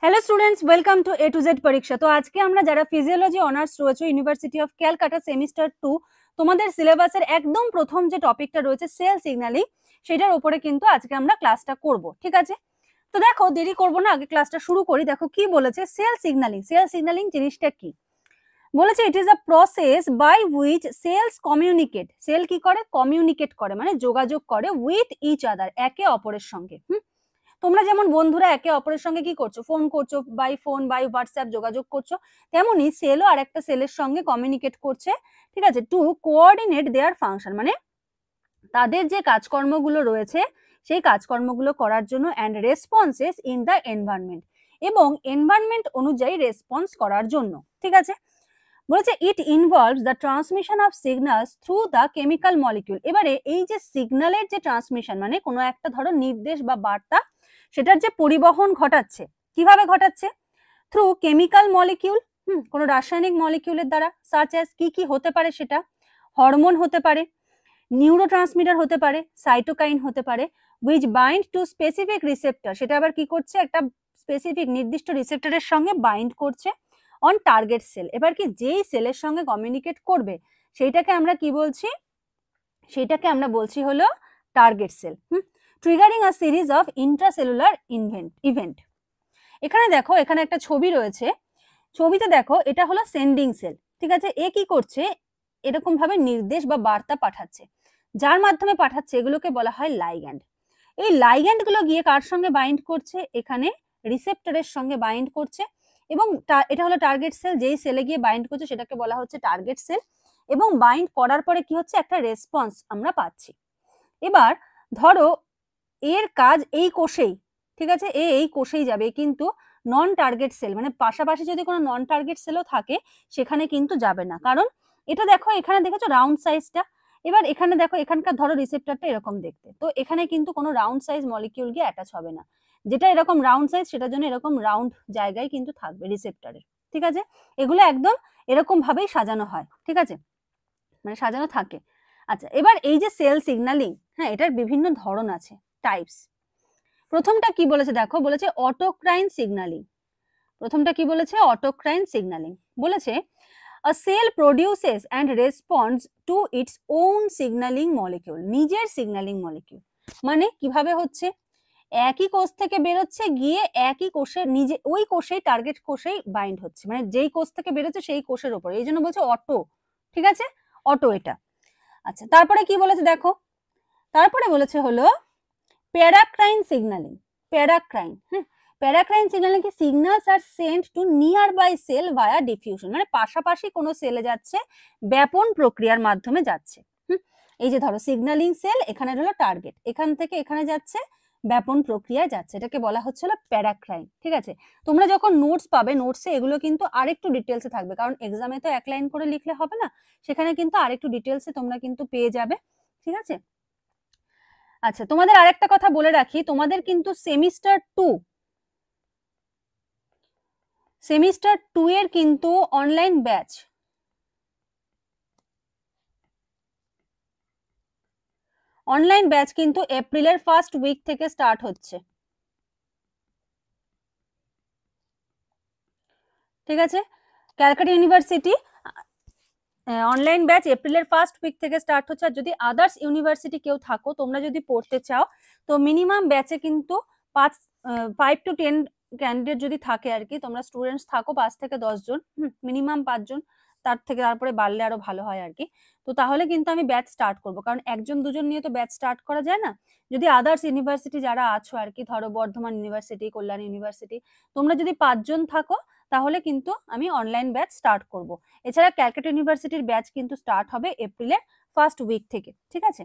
Hello students, welcome to A to Z পরীক্ষা। তো আজকে আমরা যারা ফিজিওলজি অনার্স রয়েছে ইউনিভার্সিটি অফ ক্যালকাটা সেমিস্টার 2, তোমাদের সিলেবাসের একদম প্রথম যে টপিকটা রয়েছে সেল সিগন্যালিং, সেটার উপরে কিন্তু আজকে আমরা ক্লাসটা করব। ঠিক আছে, তো দেখো দেরি করব না, আগে ক্লাসটা শুরু করি। দেখো কি বলেছে সেল সিগন্যালিং। সেল সিগন্যালিং জিনিসটা কি বলেছে? It is a process by which cells communicate. Cell কি করে? কমিউনিকেট করে, মানে যোগাযোগ করে উইথ ইচ আদার, একে অপরের সঙ্গে। তোমরা যেমন বন্ধুরা একে অপরের সঙ্গে কি করছো, ফোন করছো, বাই ফোন বাই হোয়াটসঅ্যাপ যোগাযোগ করছো, তেমনি সেলও আর একটা সেলের সঙ্গে কমিউনিকেট করছে। ঠিক আছে, টু কোঅর্ডিনেট দেয়ার ফাংশন, মানে তাদের যে কাজকর্মগুলো রয়েছে সেই কাজকর্মগুলো করার জন্য, and responses in the environment, এবং এনভায়রনমেন্ট অনুযায়ী রেসপন্স করার জন্য। ঠিক আছে, বলেছে ইট involves the transmission of signals through the chemical molecule. এবারে এই যে সিগন্যালের যে ট্রান্সমিশন, মানে কোনো একটা ধরো নির্দেশ বা বার্তা, সেটার যে পরিবহন ঘটাচ্ছে, কিভাবে ঘটাচ্ছে? থ্রু কেমিক্যাল মলিকিউল, কোনো রাসায়নিক মলিকিউলের দ্বারা। সাচ অ্যাজ, কি কি হতে পারে সেটা? হরমোন হতে পারে, নিউরোট্রান্সমিটার হতে পারে, সাইটোকাইন হতে পারে, which bind two specific receptor. সেটা আবার কি করছে? একটা স্পেসিফিক নির্দিষ্ট রিসেপ্টরের সঙ্গে বাইন্ড করছে অন টার্গেট সেল। এবার কি যেই সেলের সঙ্গে কমিউনিকেট করবে সেইটাকে আমরা কি বলছি? সেটাকে আমরা বলছি হলো target cell. Triggering a series of intracellular event. এখানে দেখো, এখানে একটা ছবি রয়েছে, ছবিতে দেখো এটা হলো সেন্ডিং সেল। ঠিক আছে, এ কি করছে? এরকম ভাবে নির্দেশ বা বার্তা পাঠাচ্ছে, যার মাধ্যমে পাঠাচ্ছে এগুলোকে বলা হয় লাইগ্যান্ড। এই লাইগ্যান্ড গুলো গিয়ে কার সঙ্গে বাইন্ড করছে? এখানে রিসেপ্টরের সঙ্গে বাইন্ড করছে, এবং এটা হলো টার্গেট সেল। যেই সেলে গিয়ে বাইন্ড করছে সেটাকে বলা হচ্ছে টার্গেট সেল, এবং বাইন্ড করার পরে কি হচ্ছে? একটা রেসপন্স আমরা পাচ্ছি। এবার ধরো এর কাজ এই কোষেই, ঠিক আছে, এই কোষেই যাবে, কিন্তু নন টার্গেট সেল, মানে পাশাপাশি যদি কোনো নন টার্গেট সেলও থাকে সেখানে কিন্তু যাবে না। কারণ এটা দেখো, এখানে দেখেছো রাউন্ড সাইজটা, এবার এখানে দেখো, এখানকার ধরো রিসেপ্টরটা এরকম দেখতে, তো এখানে কিন্তু কোনো রাউন্ড সাইজ মলিকিউল গিয়ে অ্যাটাচ হবে না। যেটা এরকম রাউন্ড সাইজ সেটার জন্য এরকম রাউন্ড জায়গায় কিন্তু থাকবে রিসেপ্টরের। ঠিক আছে, এগুলো একদম এরকম ভাবেই সাজানো হয়। ঠিক আছে, মানে সাজানো থাকে। আচ্ছা, এবার এই যে সেল সিগন্যালিং, হ্যাঁ, এটার বিভিন্ন ধরন আছে, টাইপস। প্রথমটা কি বলেছে দেখো, বলেছে অটোক্রাইন সিগন্যালিং। প্রথমটা কি বলেছে? অটোক্রাইন সিগন্যালিং। বলেছে a cell produces and responds to its own signaling molecule, নিজের সিগন্যালিং মলিকিউল। মানে কিভাবে হচ্ছে? একই কোষ থেকে বেরোচ্ছে, গিয়ে একই কোষে নিজে ওই কোষেই টার্গেট কোষেই বাইন্ড হচ্ছে, মানে যেই কোষ থেকে বেরোচ্ছে সেই কোষের উপর, এই জন্য বলছে অটো। ঠিক আছে, অটো এটা। আচ্ছা, তারপরে কি বলেছে দেখো, তারপরে বলেছে হলো প্যারাক্রাইন সিগন্যালিং। প্যারাক্রাইন, হ্যাঁ, প্যারাক্রাইন সিগন্যালিং কি? Signals are sent to nearby cell via diffusion, মানে পাশাপাশি কোনো সেলে যাচ্ছে, ব্যাপন প্রক্রিয়ার মাধ্যমে যাচ্ছে। এই যে ধরো সিগন্যালিং সেল, এখানে হলো টার্গেট, এখান থেকে এখানে যাচ্ছে, ব্যাপন প্রক্রিয়ায় যাচ্ছে, এটাকে বলা হচ্ছিল প্যারাক্রাইন। ঠিক আছে, তোমরা যখন নোটস পাবে, নোটসে এগুলো কিন্তু আরেকটু ডিটেলসে থাকবে, কারণ এক্সামে তো এক লাইন করে লিখলে হবে না, সেখানে কিন্তু আরেকটু ডিটেলসে তোমরা কিন্তু পেয়ে যাবে। ঠিক আছে, আচ্ছা, তোমাদের আরেকটা কথা বলে রাখি, তোমাদের কিন্তু সেমিস্টার টু এর কিন্তু অনলাইন ব্যাচ, কিন্তু এপ্রিলের ফার্স্ট উইক থেকে স্টার্ট হচ্ছে। ঠিক আছে, ক্যালকাটা ইউনিভার্সিটি অনলাইন ব্যাচ এপ্রিলের ফার্স্ট উইক থেকে স্টার্ট হচ্ছে। আর যদি আদার্স ইউনিভার্সিটি কেউ থাকো, তোমরা যদি পড়তে চাও, তো মিনিমাম ব্যাচে কিন্তু 5 to 10 ক্যান্ডিডেট যদি থাকে আর কি, তোমরা স্টুডেন্টস থাকো 5 থেকে 10 জন, মিনিমাম 5 জন, তারপরে বাড়লে আরো ভালো হয় আর কি। তো তাহলে কিন্তু আমি ব্যাচ স্টার্ট করবো, কারণ একজন দুজন নিয়ে তো ব্যাচ স্টার্ট করা যায় না। যদি আদার্স ইউনিভার্সিটি যারা আছো আর কি, ধরো বর্ধমান ইউনিভার্সিটি, কল্যাণ ইউনিভার্সিটি, তোমরা যদি 5 জন থাকো, তাহলে কিন্তু আমি অনলাইন ব্যাচ স্টার্ট করব। এছাড়া ক্যালকাটা ইউনিভার্সিটির ব্যাচ কিন্তু স্টার্ট হবে এপ্রিলের ফার্স্ট উইক থেকে। ঠিক আছে,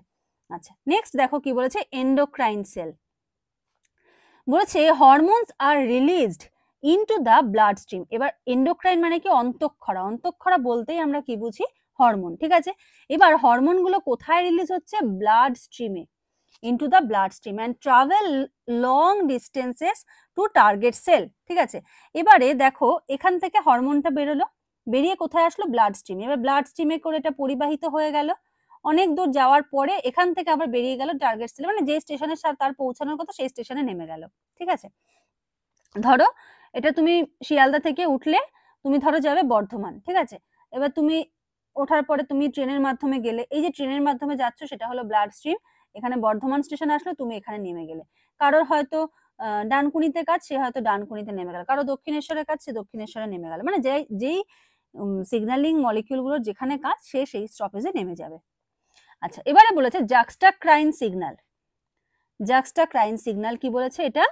আচ্ছা, নেক্সট দেখো কি বলেছে এন্ডোক্রাইন সেল। বলেছে hormones are released into the blood stream. এবার এন্ডোক্রাইন মানে কি? অন্তঃক্ষরা। অন্তঃক্ষরা বলতেই আমরা কি বুঝি? হরমোন। ঠিক আছে, এবার হরমোন গুলো কোথায় রিলিজ হচ্ছে? ব্লাড স্ট্রিমে, into the blood stream and travel long distances to target cell. ঠিক আছে, এবারে দেখো এখান থেকে হরমোনটা বেরোলো, বেরিয়ে কোথায় আসলো? ব্লাড স্ট্রিমে। এবার ব্লাড স্ট্রিমে করে এটা পরিবাহিত হয়ে গেল, অনেক দূর যাওয়ার পরে এখান থেকে আবার বেরিয়ে গেল টার্গেট সেল, মানে যে স্টেশনের সাথে তার পৌঁছানোর কথা সেই স্টেশনে নেমে গেল। ঠিক আছে, ধরো এটা তুমি শিয়ালদা থেকে উঠলে তুমি ধরো যাবে বর্ধমান, ঠিক আছে? এবার তুমি ওঠার পরে তুমি ট্রেনের মাধ্যমে গেলে, এই যে ট্রেনের মাধ্যমে যাচ্ছ সেটা হলো ব্লাড স্ট্রিম, এখানে বর্ধমান স্টেশন আসলো, তুমি এখানে নেমে গেলে। কারোর হয়তো ডানকুনিতে কাজ, সে হয়তো ডানকুনিতে নেমে গেল, কারো দক্ষিণেশ্বরের কাজ, সে দক্ষিণেশ্বরে নেমে গেল, মানে যেই সিগন্যালিং মলিকিউলগুলোর যেখানে কাজ সে সেই স্টপেজে নেমে যাবে। আচ্ছা, এবারে বলেছে জাক্সটাক্রাইন সিগন্যাল। জাক্সটাক্রাইন সিগন্যাল কি বলেছে? এটা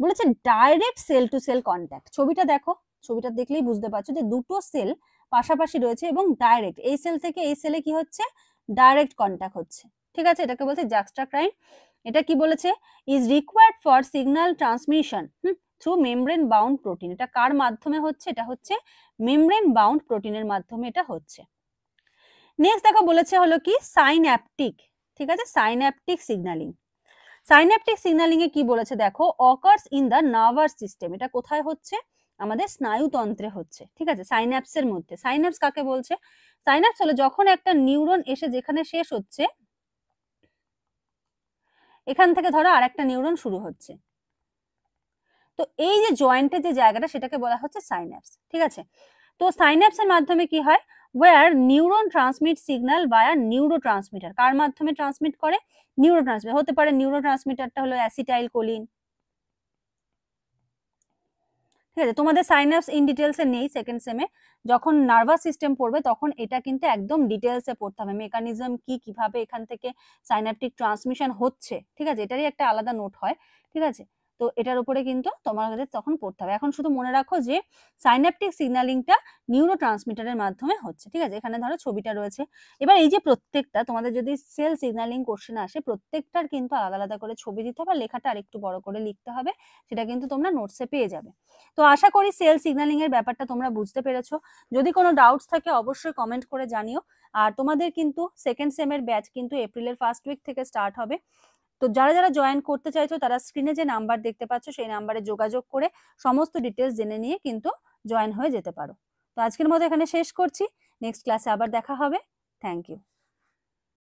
বলেছে direct cell to cell contact. ছবিটা দেখো, ছবিটা দেখলেই বুঝতে পারছো যে দুটো সেল পাশাপাশি রয়েছে এবং ডাইরেক্ট এই সেল থেকে এই সেলে কি হচ্ছে, ডাইরেক্ট কন্ট্যাক্ট হচ্ছে, ঠিক আছে? এটাকে বলছে জাক্সটাক্রাইন। এটা কি বলেছে? Is required for signal transmission through membrane bound protein. এটা কার মাধ্যমে হচ্ছে? এটা হচ্ছে মেমব্রেন বাউন্ড প্রোটিনের মাধ্যমে এটা হচ্ছে। নেক্সট দেখো বলেছে হলো কি সাইন্যাপটিক, ঠিক আছে? Synaptic signalling. সাইন্যাপটিক সিগন্যালিং এ কি বলেছে দেখো, occurs in the nervous system. এটা কোথায় হচ্ছে? আমাদের স্নায়ুতন্ত্রে হচ্ছে, ঠিক আছে? সাইন্যাপসের মধ্যে। সাইন্যাপস কাকে বলছে? সাইন্যাপস হলো যখন একটা নিউরন এসে যেখানে শেষ হচ্ছে, এখান থেকে ধরো আরেকটা নিউরন শুরু হচ্ছে, তো এই যে জয়েন্টের যে জায়গাটা সেটাকে বলা হচ্ছে সাইন্যাপস, ঠিক আছে? তো সাইন্যাপসের মাধ্যমে কি হয়, ওয়্যার নিউরন ট্রান্সমিট সিগন্যাল বায়া নিউরোট্রান্সমিটার। কার মাধ্যমে ট্রান্সমিট করে? নিউরোট্রান্সমিটার। হতে পারে নিউরোট্রান্সমিটারটা হলো অ্যাসিটাইল কোলিন, ঠিক আছে? তোমাদের সাইন্যাপস ইন ডিটেলসে নেই সেকেন্ড সেমে, যখন নার্ভাস সিস্টেম পড়বে তখন এটা কিন্তু একদম ডিটেলসে পড়তে হবে, মেকানিজম কি, কিভাবে এখান থেকে সাইন্যাপটিক ট্রান্সমিশন হচ্ছে, ঠিক আছে? এটারই একটা আলাদা নোট হয়, ঠিক আছে? তো এটার উপরে কিন্তু তোমাদের তখন পড়তে হবে। এখন শুধু মনে রাখো যে সাইন্যাপটিক সিগন্যালিংটা নিউরো ট্রান্সমিটারের মাধ্যমে হচ্ছে, ঠিক আছে? এখানে ধরো ছবিটা রয়েছে। এবার এই যে প্রত্যেকটা তোমাদের যদি সেল সিগন্যালিং কোশ্চেন আসে, প্রত্যেকটার কিন্তু আলাদা আলাদা করে ছবি দিতে হবে, লেখাটা আরেকটু বড় করে লিখতে হবে, সেটা কিন্তু তোমরা নোটসে পেয়ে যাবে। তো আশা করি সেল সিগন্যালিং এর ব্যাপারটা তোমরা বুঝতে পেরেছো। যদি কোনো ডাউটস থাকে অবশ্যই কমেন্ট করে জানিও। আর তোমাদের কিন্তু সেকেন্ড সেমের ব্যাচ কিন্তু এপ্রিলের ফার্স্ট উইক থেকে স্টার্ট হবে। তো যারা যারা জয়েন করতে চাইছো তারা স্ক্রিনে যে নাম্বার দেখতে পাচ্ছ সেই নাম্বারে যোগাযোগ করে সমস্ত ডিটেলস জেনে নিয়ে কিন্তু জয়েন হয়ে যেতে পারো। তো আজকের মতো এখানে শেষ করছি, নেক্সট ক্লাসে আবার দেখা হবে। Thank you.